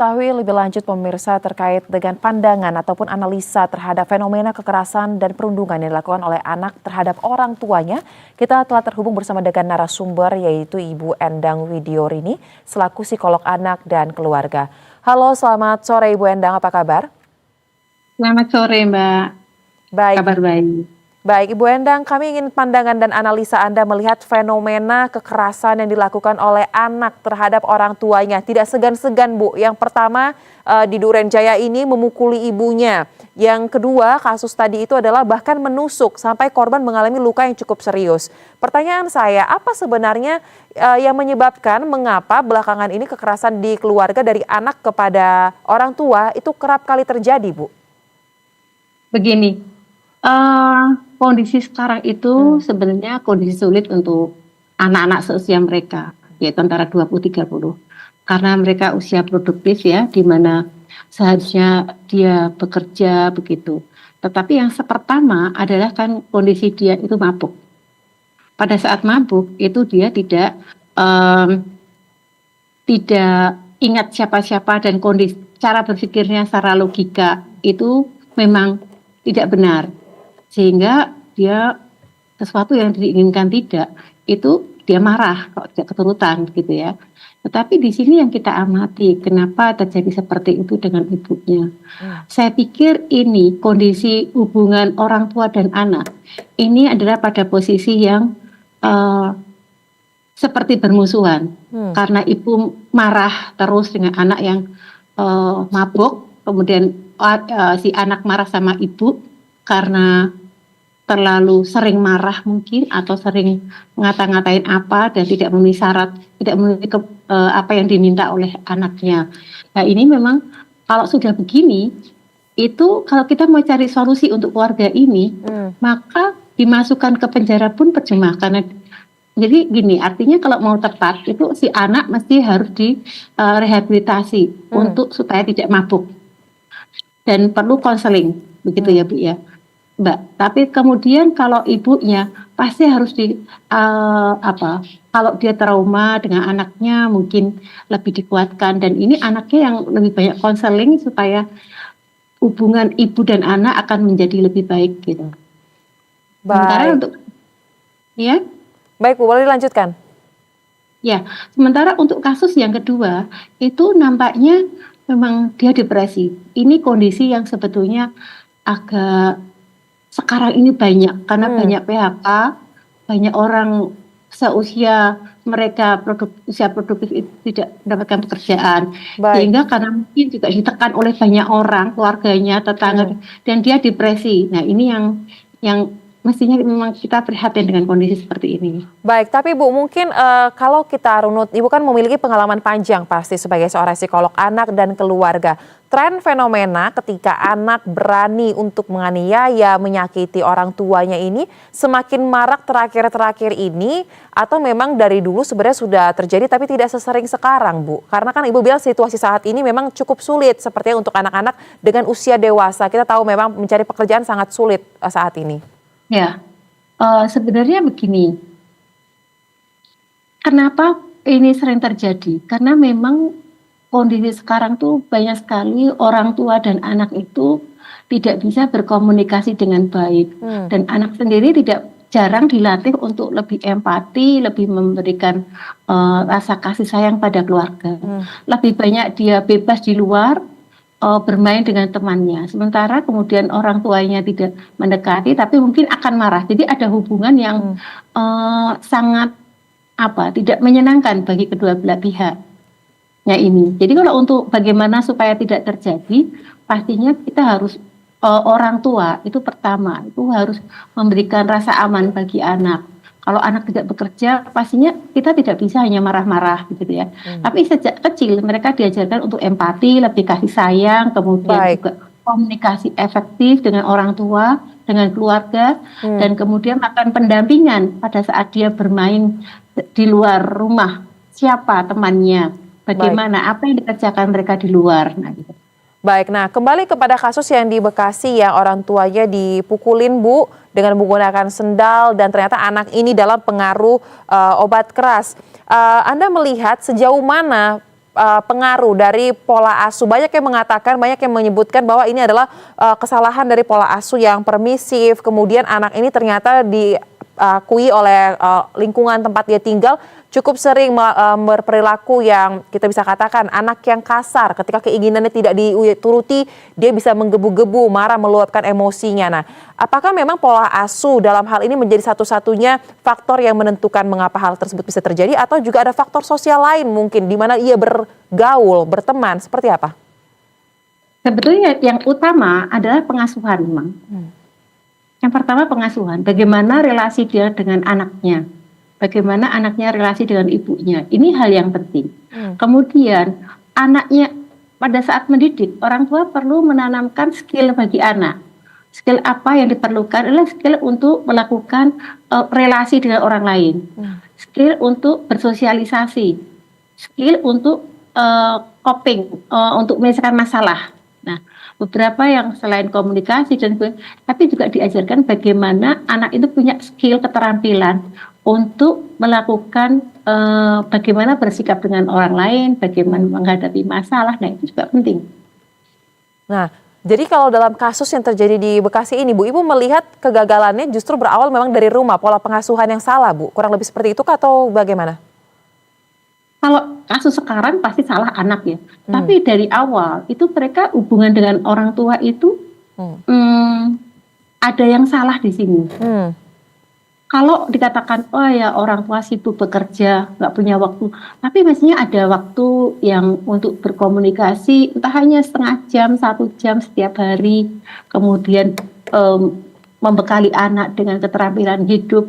Ketahui lebih lanjut pemirsa terkait dengan pandangan ataupun analisa terhadap fenomena kekerasan dan perundungan yang dilakukan oleh anak terhadap orang tuanya. Kita telah terhubung bersama dengan narasumber yaitu Ibu Endang Widiorini selaku psikolog anak dan keluarga. Halo, selamat sore Ibu Endang, apa kabar? Selamat sore, Mbak. Baik, Kabar baik. Baik, Ibu Endang, kami ingin pandangan dan analisa Anda melihat fenomena kekerasan yang dilakukan oleh anak terhadap orang tuanya. Tidak segan-segan, Bu. Yang pertama, di Duren Jaya ini memukuli ibunya. Yang kedua, kasus tadi itu adalah bahkan menusuk sampai korban mengalami luka yang cukup serius. Pertanyaan saya, apa sebenarnya yang menyebabkan mengapa belakangan ini kekerasan di keluarga dari anak kepada orang tua itu kerap kali terjadi, Bu? Begini, kondisi sekarang itu sebenarnya kondisi sulit untuk anak-anak seusia mereka, yaitu antara 20-30. Karena mereka usia produktif ya, di mana seharusnya dia bekerja begitu. Tetapi yang pertama adalah kan kondisi dia itu mabuk. Pada saat mabuk itu dia em, tidak ingat siapa-siapa dan kondisi cara berpikirnya secara logika itu memang tidak benar. Sehingga dia sesuatu yang diinginkan tidak, itu dia marah kalau tidak keturutan gitu ya. Tetapi di sini yang kita amati, kenapa terjadi seperti itu dengan ibunya. Saya pikir ini kondisi hubungan orang tua dan anak, ini adalah pada posisi yang eh, seperti bermusuhan. Karena ibu marah terus dengan anak yang mabuk, kemudian si anak marah sama ibu karena terlalu sering marah mungkin atau sering ngata-ngatain apa dan tidak memenuhi syarat, tidak memenuhi apa yang diminta oleh anaknya. Nah ini memang kalau sudah begini, itu kalau kita mau cari solusi untuk keluarga ini, maka dimasukkan ke penjara pun percuma karena jadi gini, artinya kalau mau tepat itu si anak mesti harus direhabilitasi untuk supaya tidak mabuk dan perlu konseling, begitu ya Bu ya. Mbak, tapi kemudian kalau ibunya pasti harus kalau dia trauma dengan anaknya mungkin lebih dikuatkan dan ini anaknya yang lebih banyak konseling supaya hubungan ibu dan anak akan menjadi lebih baik gitu. Sementara Baik. untuk ya, Baik, Bu, boleh dilanjutkan. ya, sementara untuk kasus yang kedua itu nampaknya memang dia depresi. Ini kondisi yang sebetulnya agak sekarang ini banyak karena banyak PHK, banyak orang seusia mereka usia produktif itu tidak mendapatkan pekerjaan. Baik. Sehingga karena mungkin juga ditekan oleh banyak orang, keluarganya, tetangga, dan dia depresi. Nah ini yang mestinya memang kita prihatin dengan kondisi seperti ini. Baik, tapi Bu mungkin kalau kita runut, Ibu kan memiliki pengalaman panjang pasti sebagai seorang psikolog anak dan keluarga. Tren fenomena ketika anak berani untuk menganiaya, menyakiti orang tuanya ini semakin marak terakhir-terakhir ini atau memang dari dulu sebenarnya sudah terjadi tapi tidak sesering sekarang, Bu? Karena kan Ibu bilang situasi saat ini memang cukup sulit sepertinya untuk anak-anak dengan usia dewasa. Kita tahu memang mencari pekerjaan sangat sulit saat ini. Ya, sebenarnya begini, kenapa ini sering terjadi? Karena memang kondisi sekarang tuh banyak sekali orang tua dan anak itu tidak bisa berkomunikasi dengan baik. Dan anak sendiri jarang dilatih untuk lebih empati, lebih memberikan rasa kasih sayang pada keluarga. Lebih banyak dia bebas di luar, bermain dengan temannya. Sementara kemudian orang tuanya tidak mendekati, tapi mungkin akan marah. Jadi ada hubungan yang sangat tidak menyenangkan bagi kedua belah pihaknya ini. Jadi kalau untuk bagaimana supaya tidak terjadi, pastinya kita harus orang tua itu pertama itu harus memberikan rasa aman bagi anak. Kalau anak tidak bekerja, pastinya kita tidak bisa hanya marah-marah gitu ya. Tapi sejak kecil mereka diajarkan untuk empati, lebih kasih sayang, kemudian juga komunikasi efektif dengan orang tua, dengan keluarga, dan kemudian akan pendampingan pada saat dia bermain di luar rumah. Siapa temannya, bagaimana, apa yang dikerjakan mereka di luar. Nah, gitu. Baik, nah kembali kepada kasus yang di Bekasi yang orang tuanya dipukulin Bu dengan menggunakan sendal dan ternyata anak ini dalam pengaruh obat keras. Anda melihat sejauh mana pengaruh dari pola asuh? Banyak yang mengatakan, banyak yang menyebutkan bahwa ini adalah kesalahan dari pola asuh yang permisif. Kemudian anak ini ternyata diakui oleh lingkungan tempat dia tinggal cukup sering berperilaku yang kita bisa katakan anak yang kasar. Ketika keinginannya tidak dituruti, dia bisa menggebu-gebu, marah, meluapkan emosinya. Nah, apakah memang pola asuh dalam hal ini menjadi satu-satunya faktor yang menentukan mengapa hal tersebut bisa terjadi, atau juga ada faktor sosial lain mungkin di mana ia bergaul, berteman, seperti apa? Sebetulnya yang utama adalah pengasuhan, memang. Yang pertama pengasuhan, bagaimana relasi dia dengan anaknya, bagaimana anaknya relasi dengan ibunya, ini hal yang penting. Kemudian anaknya pada saat mendidik, orang tua perlu menanamkan skill bagi anak. Skill apa yang diperlukan adalah skill untuk melakukan relasi dengan orang lain, skill untuk bersosialisasi, skill untuk coping, untuk menyelesaikan masalah. Nah, beberapa yang selain komunikasi tapi juga diajarkan bagaimana anak itu punya skill keterampilan untuk melakukan bagaimana bersikap dengan orang lain, bagaimana menghadapi masalah. Nah, itu juga penting. Nah, jadi kalau dalam kasus yang terjadi di Bekasi ini, Bu, Ibu melihat kegagalannya justru berawal memang dari rumah, pola pengasuhan yang salah, Bu. Kurang lebih seperti itu atau bagaimana? Kalau kasus sekarang pasti salah anak ya. Tapi dari awal itu mereka hubungan dengan orang tua itu ada yang salah di sini. Kalau dikatakan, oh ya orang tua sibuk bekerja, nggak punya waktu. Tapi mestinya ada waktu yang untuk berkomunikasi, entah hanya setengah jam, 1 jam setiap hari. Kemudian membekali anak dengan keterampilan hidup.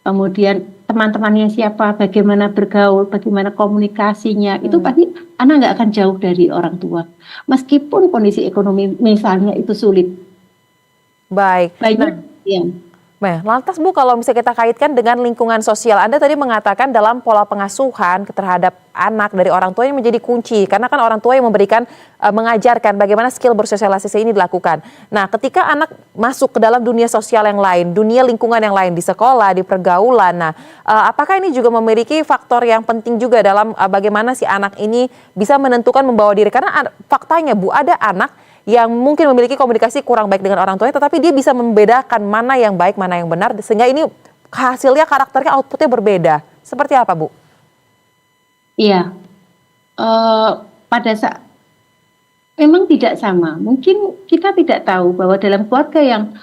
Kemudian teman-temannya siapa, bagaimana bergaul, bagaimana komunikasinya. Itu pasti anak nggak akan jauh dari orang tua. Meskipun kondisi ekonomi misalnya itu sulit. Baik. Banyak, ya. Nah, lantas Bu, kalau misalnya kita kaitkan dengan lingkungan sosial, Anda tadi mengatakan dalam pola pengasuhan terhadap anak dari orang tua ini menjadi kunci, karena kan orang tua yang memberikan, mengajarkan bagaimana skill bersosialisasi ini dilakukan. Nah, ketika anak masuk ke dalam dunia sosial yang lain, dunia lingkungan yang lain, di sekolah, di pergaulan, nah, apakah ini juga memiliki faktor yang penting juga dalam bagaimana si anak ini bisa menentukan membawa diri? Karena faktanya Bu, ada anak yang mungkin memiliki komunikasi kurang baik dengan orang tuanya, tetapi dia bisa membedakan mana yang baik, mana yang benar, sehingga ini hasilnya, karakternya, outputnya berbeda. Seperti apa, Bu? Iya, pada saat memang tidak sama. Mungkin kita tidak tahu bahwa dalam keluarga yang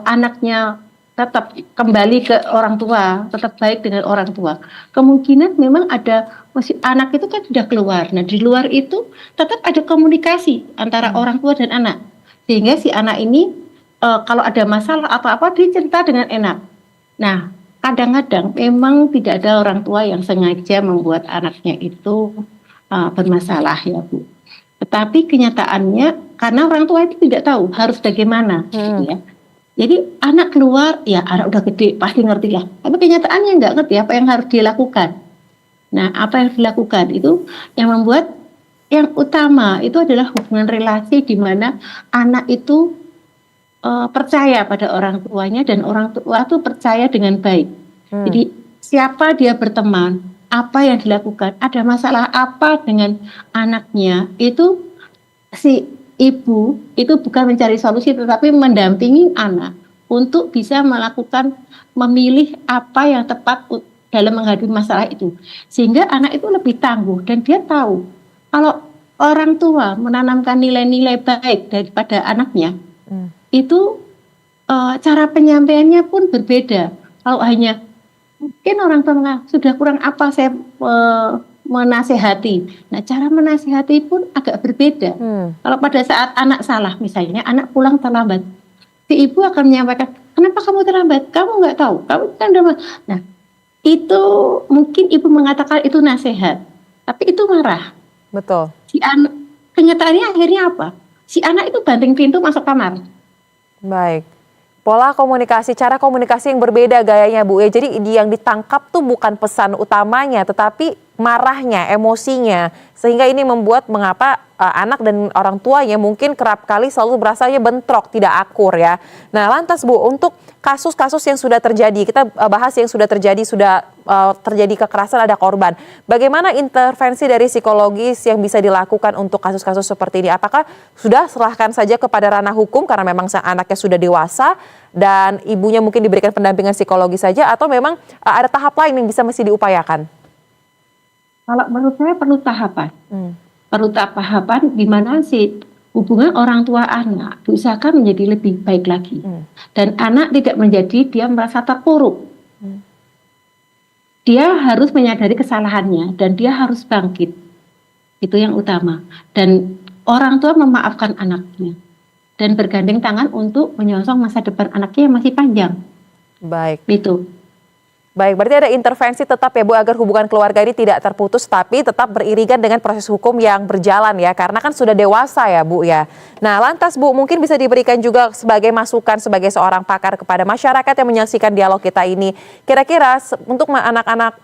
anaknya tetap kembali ke orang tua, tetap baik dengan orang tua, kemungkinan memang ada anak itu kan sudah keluar. Nah, di luar itu tetap ada komunikasi antara orang tua dan anak, sehingga si anak ini kalau ada masalah apa-apa dia cerita dengan enak. Nah, kadang-kadang memang tidak ada orang tua yang sengaja membuat anaknya itu bermasalah ya Bu. Tetapi kenyataannya karena orang tua itu tidak tahu harus bagaimana, gitu ya. Jadi anak keluar, ya anak udah gede pasti ngerti ya. Tapi kenyataannya nggak ngerti apa yang harus dilakukan. Nah, apa yang dilakukan itu yang membuat yang utama itu adalah hubungan relasi di mana anak itu percaya pada orang tuanya dan orang tua itu percaya dengan baik. Jadi siapa dia berteman, apa yang dilakukan, ada masalah apa dengan anaknya, itu si ibu itu bukan mencari solusi tetapi mendampingi anak untuk bisa melakukan memilih apa yang tepat dalam menghadapi masalah itu, sehingga anak itu lebih tangguh dan dia tahu kalau orang tua menanamkan nilai-nilai baik daripada anaknya, itu cara penyampaiannya pun berbeda. Kalau hanya mungkin orang tua sudah kurang apa saya menasehati. Nah, cara menasehati pun agak berbeda. Kalau pada saat anak salah, misalnya anak pulang terlambat, si ibu akan menyampaikan, kenapa kamu terlambat? Kamu nggak tahu, kamu kan udah. Nah, itu mungkin ibu mengatakan itu nasihat, tapi itu marah. Betul. Si anak, kenyataannya akhirnya apa? Si anak itu banting pintu masuk kamar. Baik. Pola komunikasi, cara komunikasi yang berbeda gayanya Bu ya. Jadi yang ditangkap tuh bukan pesan utamanya, tetapi marahnya, emosinya, sehingga ini membuat mengapa anak dan orang tuanya mungkin kerap kali selalu berasanya bentrok, tidak akur ya. Nah lantas Bu, untuk kasus-kasus yang sudah terjadi, kita bahas yang sudah terjadi, terjadi kekerasan, ada korban. Bagaimana intervensi dari psikologis yang bisa dilakukan untuk kasus-kasus seperti ini? Apakah sudah serahkan saja kepada ranah hukum karena memang sang anaknya sudah dewasa dan ibunya mungkin diberikan pendampingan psikologis saja, atau memang ada tahap lain yang bisa mesti diupayakan? Kalau menurut saya perlu tahapan. Perlu tahapan di mana sih hubungan orang tua anak diusahakan menjadi lebih baik lagi. Dan anak tidak menjadi dia merasa terpuruk. Dia harus menyadari kesalahannya dan dia harus bangkit. Itu yang utama. Dan orang tua memaafkan anaknya dan bergandeng tangan untuk menyongsong masa depan anaknya yang masih panjang. Baik. Itu. Baik, berarti ada intervensi tetap ya Bu agar hubungan keluarga ini tidak terputus tapi tetap beriringan dengan proses hukum yang berjalan ya, karena kan sudah dewasa ya Bu ya. Nah lantas Bu, mungkin bisa diberikan juga sebagai masukan sebagai seorang pakar kepada masyarakat yang menyaksikan dialog kita ini. Kira-kira untuk anak-anak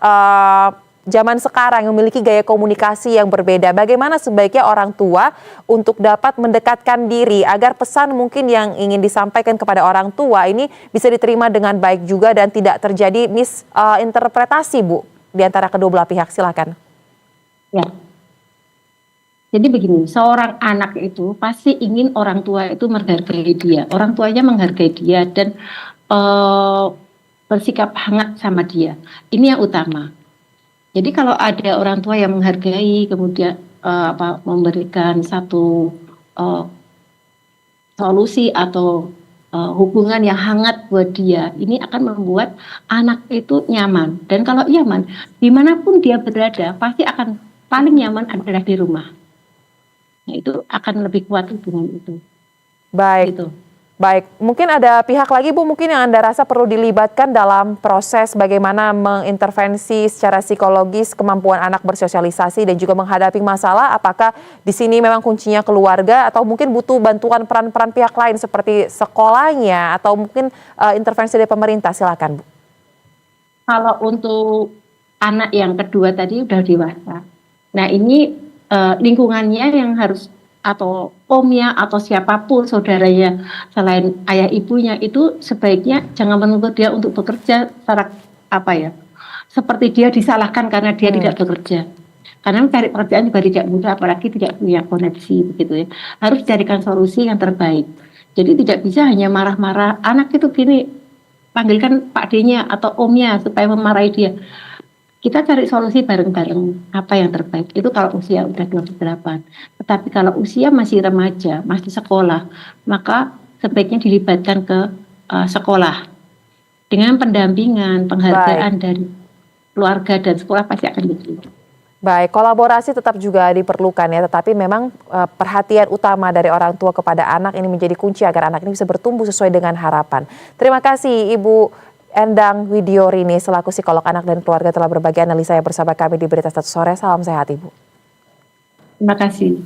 zaman sekarang yang memiliki gaya komunikasi yang berbeda, bagaimana sebaiknya orang tua untuk dapat mendekatkan diri agar pesan mungkin yang ingin disampaikan kepada orang tua ini bisa diterima dengan baik juga dan tidak terjadi misinterpretasi Bu di antara kedua belah pihak. Silakan. Ya. Jadi begini, seorang anak itu pasti ingin orang tua itu menghargai dia, orang tuanya menghargai dia dan bersikap hangat sama dia. Ini yang utama. Jadi kalau ada orang tua yang menghargai, kemudian memberikan satu solusi atau hubungan yang hangat buat dia, ini akan membuat anak itu nyaman. Dan kalau nyaman, dimanapun dia berada, pasti akan paling nyaman adalah di rumah. Nah itu akan lebih kuat hubungan itu. Baik. Gitu. Baik, mungkin ada pihak lagi Bu mungkin yang Anda rasa perlu dilibatkan dalam proses bagaimana mengintervensi secara psikologis kemampuan anak bersosialisasi dan juga menghadapi masalah. Apakah di sini memang kuncinya keluarga atau mungkin butuh bantuan peran-peran pihak lain seperti sekolahnya atau mungkin intervensi dari pemerintah? Silakan Bu. Kalau untuk anak yang kedua tadi udah dewasa. Nah ini lingkungannya yang harus, atau omnya atau siapapun saudaranya selain ayah ibunya itu sebaiknya jangan menuntut dia untuk bekerja secara seperti dia disalahkan karena dia tidak bekerja, karena mencari pekerjaan juga tidak mudah apalagi tidak punya koneksi begitu ya. Harus carikan solusi yang terbaik, jadi tidak bisa hanya marah-marah anak itu gini panggilkan Pak D-nya atau omnya supaya memarahi dia. Kita cari solusi bareng-bareng apa yang terbaik. Itu kalau usia udah 28. Tetapi kalau usia masih remaja, masih sekolah, maka sebaiknya dilibatkan ke sekolah. Dengan pendampingan, penghargaan dari keluarga dan sekolah pasti akan diterima. Baik, kolaborasi tetap juga diperlukan ya, tetapi memang perhatian utama dari orang tua kepada anak ini menjadi kunci agar anak ini bisa bertumbuh sesuai dengan harapan. Terima kasih Ibu Endang Widiorini selaku psikolog anak dan keluarga telah berbagi analisa bersama kami di Berita Satu Sore. Salam sehat Ibu. Terima kasih.